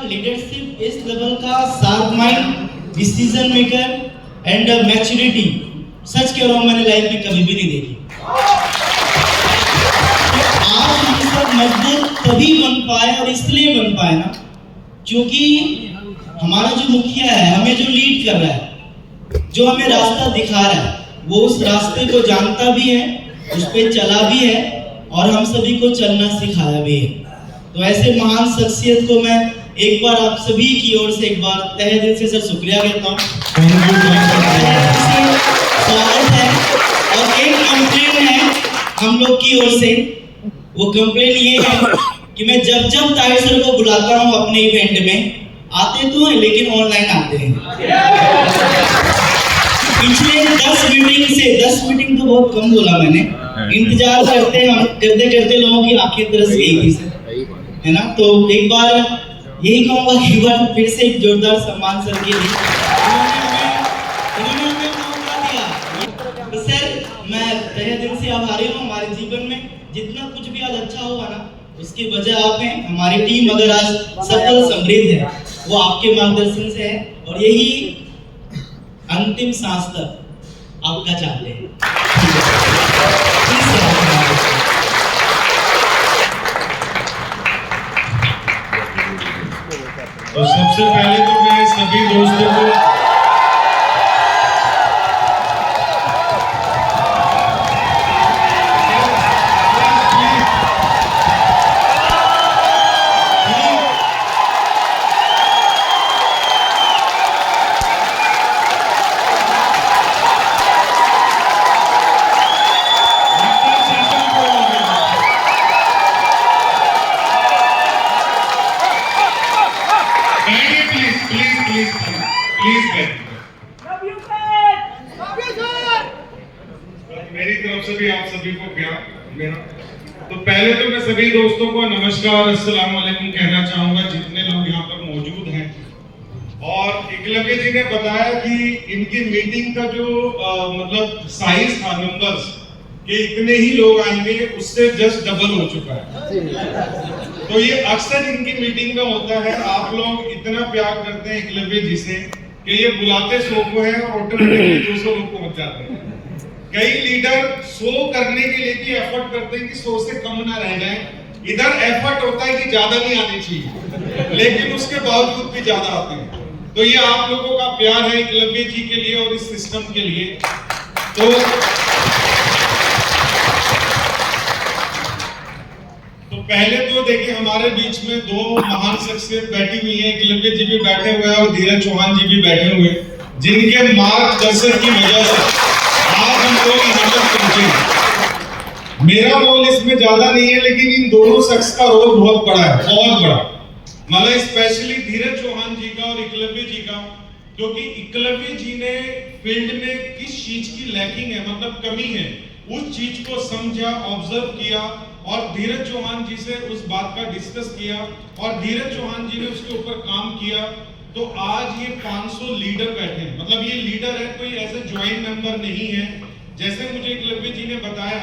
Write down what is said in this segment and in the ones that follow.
Leadership इस level का sharp mind, decision maker and maturity सच कह रहा हूं मैंने लाइफ में कभी भी नहीं देखी। तो आज हम सब मजबूत तभी बन पाए और इसलिए बन पाए ना क्योंकि हमारा जो मुखिया है, हमें जो लीड कर रहा है, जो हमें रास्ता दिखा रहा है, वो उस रास्ते को जानता भी है, उस पे चला भी है और हम सभी को चलना सिखाया भी है। तो ऐसे महान शख्सियत को मैं एक बार आप सभी की ओर से एक बार तहे दिल से सर शुक्रिया कहता हूँ। स्वागत है। और एक कंप्लेन है हम लोग की ओर से, वो कंप्लेन ये है कि मैं जब जब ताहिर सर को बुलाता हूँ अपने इवेंट में, आते तो हैं लेकिन ऑनलाइन आते हैं। पिछले 10 मीटिंग तो बहुत कम बोला मैंने, इंतजार करते करते लोगों की आंखें तरस गई थी सर, है ना। तो एक बार यही कहूँगा कि एक बार फिर से एक जोरदार सम्मान सर के लिए उन्होंने हमें मौका दिया। तो सर मैं तहे दिल से आभारी हूँ। हमारे जीवन में जितना कुछ भी आज अच्छा हुआ ना उसकी वजह आप हैं। हमारी टीम अगर आज सफल समृद्ध है वो आपके मार्गदर्शन से है और यही अंतिम सांस तक आपका चाहते हैं। तो सबसे पहले तो मैं सभी दोस्तों को मेरी तरफ से भी आप सभी को प्यार मेरा। तो पहले तो मैं सभी दोस्तों को नमस्कार, अस्सलाम वालेकुम कहना चाहूंगा जितने लोग यहाँ पर मौजूद हैं। और एकलव्य जी ने बताया कि इनकी मीटिंग का जो मतलब साइज था, नंबर्स के इतने ही लोग आएंगे, उससे जस्ट डबल हो चुका है। तो ये अक्सर इनकी मीटिंग में होता है। आप लोग इतना प्यार करते हैं एकलव्य जी से कि ये बुलाते 100 को है और ऑटोमेटिकली 200 लोग पहुंच जाते हैं। कई लीडर 100 करने के लिए भी एफर्ट करते हैं कि 100 से कम ना रह जाए। इधर एफर्ट होता है कि ज्यादा नहीं आनी चाहिए, लेकिन उसके बावजूद भी ज्यादा आते हैं। तो ये आप लोगों का प्यार है एकलव्य जी के लिए और इस सिस्टम के लिए। तो पहले तो देखिए हमारे बीच में दो महान शख्सियत बैठी हुई है। एकलव्य जी भी बैठे हुए हैं और धीरज चौहान जी भी बैठे हुए हैं, जिनके मार्गदर्शन की वजह से आज हम लोग यहाँ तक पहुंचे। मेरा रोल इसमें ज्यादा नहीं है, लेकिन इन दोनों शख्स का रोल बहुत बड़ा है, बहुत बड़ा। मतलब स्पेशली धीरज चौहान जी का और एकलव्य जी का, क्योंकि एकलव्य जी ने फील्ड में किस चीज की लैकिंग है, मतलब कमी है, उस चीज को समझा, ऑब्जर्व किया और धीरज चौहान जी से उस बात का डिस्कस किया और धीरज चौहान जी ने उसके ऊपर काम किया। तो आज ये 500 लीडर बैठे हैं। मतलब ये लीडर है, कोई ऐसे ज्वाइंट मेंबर नहीं है। जैसे मुझे एकलव्य जी ने बताया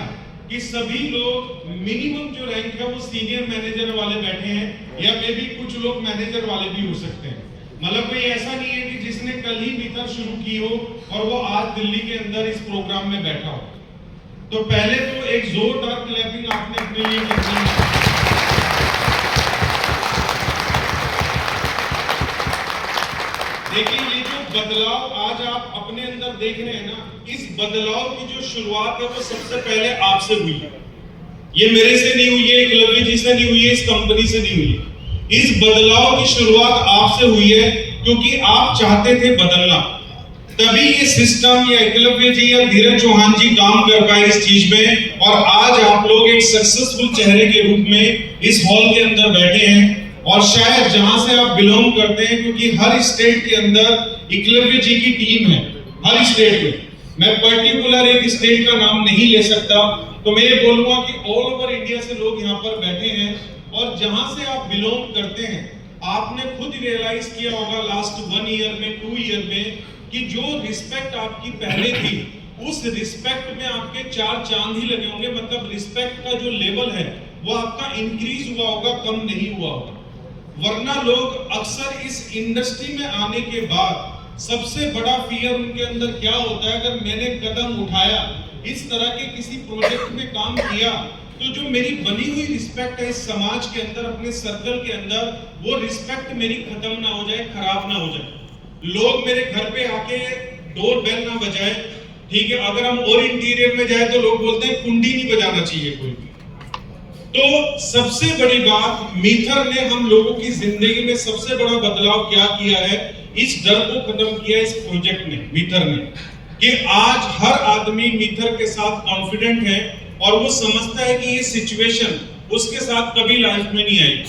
कि सभी लोग मिनिमम जो रैंक है वो सीनियर मैनेजर वाले बैठे हैं, या मे भी कुछ लोग मैनेजर वाले भी हो सकते हैं। मतलब कोई ऐसा नहीं है कि जिसने कल ही भीतर शुरू की हो और वो आज दिल्ली के अंदर इस प्रोग्राम में बैठा हो। तो पहले तो एक जोरदार क्लैपिंग आपने अपने लिए करनी है। देखिए ये जो बदलाव आज आप अपने अंदर देख रहे हैं ना, इस बदलाव की जो शुरुआत है वो सबसे पहले आपसे हुई है। ये मेरे से नहीं हुई है, एकलव्य जी से नहीं हुई है, इस कंपनी से नहीं हुई है। इस बदलाव की शुरुआत आपसे हुई है, क्योंकि आप चाहते थे बदलना। तभी ये सिस्टम या एकलव्य जी या धीरज चौहान जी काम कर पाए इस चीज में, और आज आप लोग एक सक्सेसफुल चेहरे के रूप में इस हॉल के अंदर बैठे हैं। और शायद जहां से आप बिलोंग करते हैं, क्योंकि हर स्टेट के अंदर एकलव्य जी की टीम है, हर स्टेट में। मैं पर्टिकुलर एक स्टेट का नाम नहीं ले सकता, तो मैं ये बोलूंगा कि ऑल ओवर इंडिया से लोग यहाँ पर बैठे हैं। और जहां से आप बिलोंग करते हैं, आपने खुद रियलाइज किया होगा लास्ट 1 ईयर में, 2 ईयर में, कि जो रिस्पेक्ट आपकी पहले थी, उस रिस्पेक्ट में आपके 4 चांद ही लगे होंगे। मतलब रिस्पेक्ट का जो लेवल है वो आपका इंक्रीज हुआ होगा, कम नहीं हुआ होगा। वरना लोग अक्सर इस इंडस्ट्री में आने के बाद सबसे बड़ा फियर उनके अंदर क्या होता है, अगर मैंने कदम उठाया, इस तरह के किसी प्रोजेक्ट में काम किया, तो जो मेरी बनी हुई रिस्पेक्ट है इस समाज के अंदर, अपने सर्कल के अंदर, वो रिस्पेक्ट मेरी खत्म ना हो जाए, खराब ना हो जाए। लोग मेरे घर पे आके डोर बेल ना बजाए, ठीक है, अगर हम और इंटीरियर में जाए तो लोग बोलते हैं कुंडी नहीं बजाना चाहिए कोई भी। तो सबसे बड़ी बात, मीथर ने हम लोगों की जिंदगी में सबसे बड़ा बदलाव क्या किया है, इस डर को खत्म किया इस प्रोजेक्ट ने, मीथर ने, कि आज हर आदमी मीथर के साथ कॉन्फिडेंट है और वो समझता है कि ये सिचुएशन उसके साथ कभी लाइफ में नहीं आई।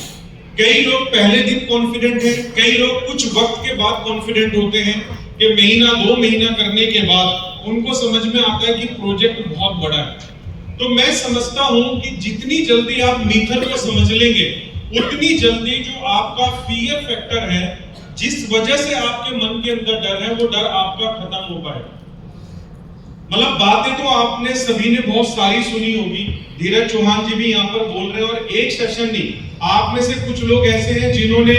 कई लोग पहले दिन कॉन्फिडेंट हैं, कई लोग कुछ वक्त के बाद कॉन्फिडेंट होते हैं कि महीना 2 महीना करने के बाद उनको समझ में आता है कि प्रोजेक्ट बहुत बड़ा है। तो मैं समझता हूं कि जितनी जल्दी आप मीथर को समझ लेंगे, उतनी जल्दी जो आपका फियर फैक्टर है, जिस वजह से आपके मन के अंदर डर है, वो डर आपका खत्म हो पाएगा। मतलब बातें तो आपने सभी ने बहुत सारी सुनी होगी, धीरज चौहान जी भी यहाँ पर बोल रहे हैं, और एक सेशन नहीं, आप में से कुछ लोग ऐसे हैं जिन्होंने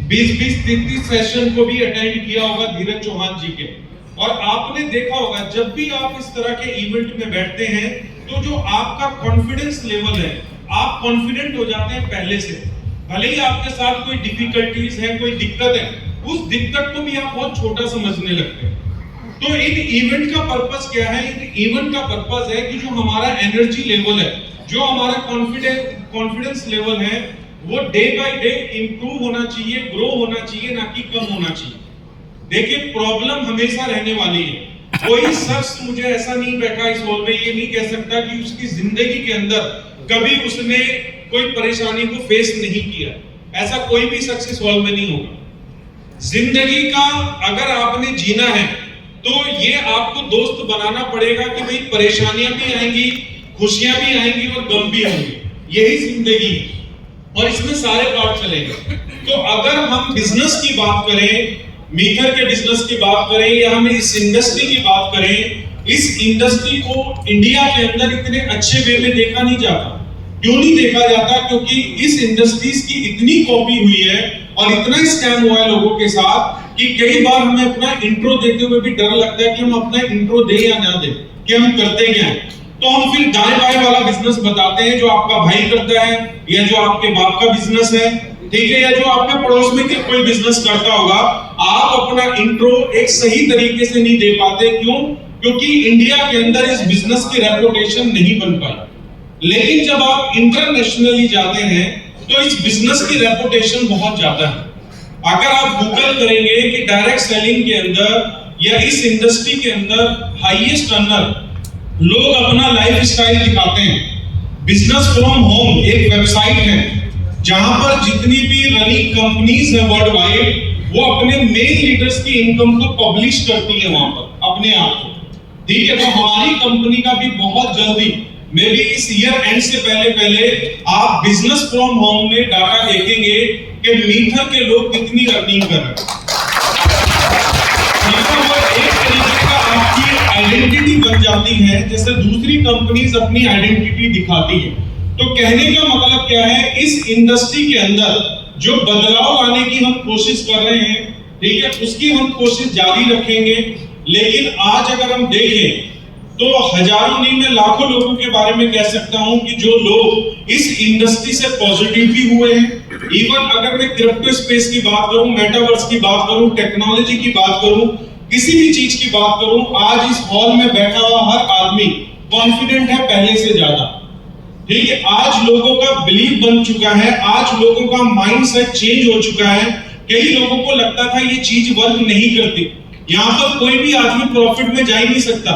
20-20, 30 सेशन को भी अटेंड किया होगा धीरज चौहान जी के। और आपने देखा होगा जब भी आप इस तरह के इवेंट में बैठते हैं, तो जो आपका कॉन्फिडेंस लेवल है, आप कॉन्फिडेंट हो जाते हैं पहले से। भले ही आपके साथ कोई डिफिकल्टीज है, कोई दिक्कत है, उस दिक्कत को भी आप बहुत छोटा समझने लगते हैं। तो इन इवेंट का पर्पस क्या है? इन इवेंट का पर्पस है कि जो हमारा एनर्जी लेवल है, जो हमारा कॉन्फिडेंस लेवल है, वो डे बाय डे इंप्रूव होना चाहिए, ग्रो होना चाहिए, ना कि कम होना चाहिए। देखिए, प्रॉब्लम हमेशा रहने वाली है। कोई शख्स मुझे ऐसा नहीं बैठा इस हॉल में ये नहीं कह सकता कि उसकी जिंदगी के अंदर कभी उसने कोई परेशानी को फेस नहीं किया। ऐसा कोई भी शख्स इस हॉल में नहीं होगा। जिंदगी का अगर आपने जीना है तो ये आपको दोस्त बनाना पड़ेगा कि भाई परेशानियां भी आएंगी, खुशियां भी आएंगी और गम भी आएंगे। यही जिंदगी है और इसमें सारे पार्ट चलेंगे। तो अगर हम बिजनेस की बात करें, मीथर के बिजनेस की बात करें, या हम इस इंडस्ट्री की बात करें, इस इंडस्ट्री को इंडिया के अंदर इतने अच्छे वे में देखा नहीं जाता। क्यों नहीं देखा जाता? क्योंकि इस इंडस्ट्रीज की इतनी कॉपी हुई है और इतना स्कैम हुआ है लोगों के साथ कि कई बार हमें अपना इंट्रो देते हुए भी डर लगता है कि हम अपना इंट्रो दे या ना दे, कि हम करते क्या है। तो हम फिर दाएं बाएं वाला बिजनेस बताते हैं जो आपका भाई करता है, या जो आपके बाप का बिजनेस है, ठीक है, या जो आपके पड़ोस में कोई बिजनेस करता होगा। आप अपना इंट्रो एक सही तरीके से नहीं दे पाते। क्यों? क्योंकि इंडिया के अंदर इस बिजनेस की रेपुटेशन नहीं बन पाई। लेकिन जब आप इंटरनेशनली जाते हैं तो इस बिजनेस की रेपुटेशन बहुत ज्यादा है। अगर आप गूगल करेंगे कि डायरेक्ट सेलिंग के अंदर या इस इंडस्ट्री के अंदर हाईएस्ट अर्नर लोग अपना लाइफ स्टाइल दिखाते हैं। बिजनेस फ्रॉम होम एक वेबसाइट है जहां पर जितनी भी रनिंग कंपनीज है वर्ल्ड वाइड, वो अपने मेन लीडर्स की इनकम को पब्लिश करती है वहां पर अपने आप को, ठीक है। तो हमारी कंपनी का भी बहुत जल्दी, मे बी इस ईयर एंड से पहले आप बिजनेस फ्रॉम होम में डाटा देखेंगे कि मीथर के लोग कितनी अर्निंग कर रहे हैं। एक तरीके का आपकी आइडेंटिटी बन जाती है, जैसे दूसरी कंपनीज अपनी आइडेंटिटी दिखाती है। तो कहने का मतलब क्या है, इस इंडस्ट्री के अंदर जो बदलाव लाने की हम कोशिश कर रहे हैं, ठीक है, उसकी हम कोशिश जारी रखेंगे। लेकिन आज अगर हम देखें तो हजारों नहीं, मैं लाखों लोगों के बारे में कह सकता हूं कि जो लोग इस इंडस्ट्री से पॉजिटिव भी हुए हैं। इवन अगर मैं क्रिप्टो स्पेस की बात करूं, मेटावर्स की बात करूं, टेक्नोलॉजी की बात करूं, किसी भी चीज की बात करूं, आज इस हॉल में बैठा हुआ हर आदमी कॉन्फिडेंट है पहले से ज्यादा, ठीक है। आज लोगों का बिलीफ बन चुका है, आज लोगों का माइंडसेट चेंज हो चुका है। कई लोगों को लगता था ये चीज वर्क नहीं करती, यहाँ पर कोई भी आदमी प्रॉफिट में जा ही नहीं सकता।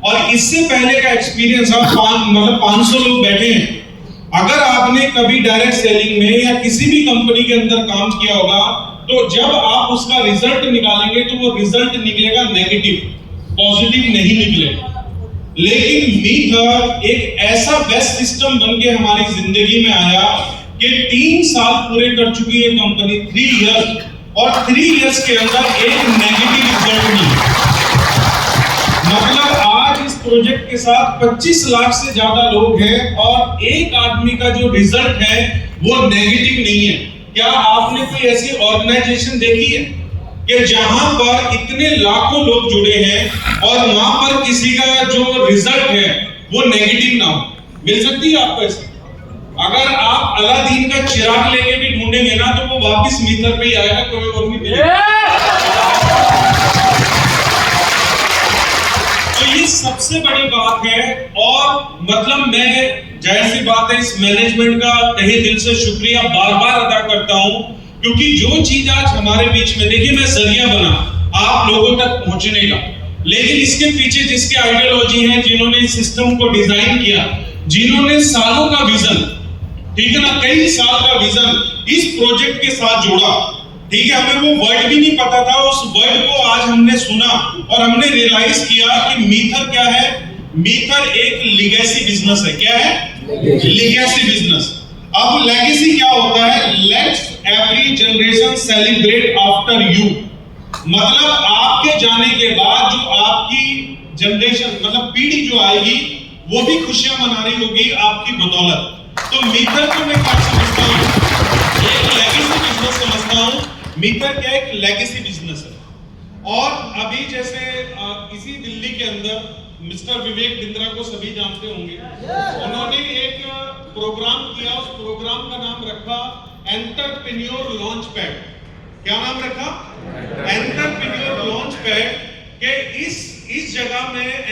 और इससे पहले का एक्सपीरियंस, आप मतलब 500 लोग बैठे हैं। अगर आपने कभी डायरेक्ट सेलिंग में या किसी भी कंपनी के अंदर काम किया होगा, तो जब आप उसका रिजल्ट निकालेंगे तो वो रिजल्ट निकलेगा नेगेटिव, पॉजिटिव नहीं निकलेगा। लेकिन मीथर एक ऐसा बेस्ट सिस्टम बन के हमारी जिंदगी में आया कि 3 साल पूरे कर चुकी है कंपनी, 3 इयर्स, और 3 इयर्स के अंदर एक नेगेटिव रिजल्ट नहीं। मतलब आज इस प्रोजेक्ट के साथ 25 लाख से ज्यादा लोग हैं और एक आदमी का जो रिजल्ट है वो नेगेटिव नहीं है। क्या आपने कोई ऐसी ऑर्गेनाइजेशन देखी है कि जहां पर इतने लाखों लोग जुड़े हैं और वहां पर किसी का जो रिजल्ट है वो नेगेटिव ना हो? मिल सकती है आपको ऐसी? अगर आप अलादीन का चिराग लेके भी ढूंढेंगे ना तो वो वापस मीटर पे ही आएगा, कोई और नहीं मिलेगा। तो ये सबसे बड़ी बात है। और मतलब मैं जाहिर सी बात है इस मैनेजमेंट का तहे दिल से शुक्रिया बार बार अदा करता हूं, क्योंकि जो चीज आज हमारे बीच में, देखिए मैं जरिया बना आप लोगों तक पहुंचने का, लेकिन इसके पीछे जिसके आइडियोलॉजी है, जिन्होंने इस सिस्टम को डिजाइन किया, जिन्होंने सालों का विजन, ठीक है ना, कई साल का विजन इस प्रोजेक्ट के साथ जोड़ा, ठीक है, हमें वो वर्ड भी नहीं पता था, उस वर्ड को आज हमने सुना और हमने रियलाइज किया कि मीथर क्या है। मीथर एक लीगेसी बिजनेस है। क्या है? Legacy business. अब लेगेसी क्या होता है? Let's every generation celebrate after you, मतलब आपके जाने के बाद जो आपकी जनरेशन मतलब पीढ़ी जो आएगी वो भी खुशियां मना रही होगी आपकी बदौलत। तो मीथर को मैं क्या समझता हूं? एक लेगेसी बिजनेस समझता हूं। मीथर क्या एक लेगेसी बिजनेस है। और अभी जैसे इसी दिल्ली के अंदर मिस्टर विवेक बिंद्रा को सभी जानते होंगे, उन्होंने एक प्रोग्राम किया, उस प्रोग्राम का नाम रखा एंटरप्रेन्योर लॉन्च पैड। क्या नाम रखा? Entrepreneur launch pad. के इस जगह में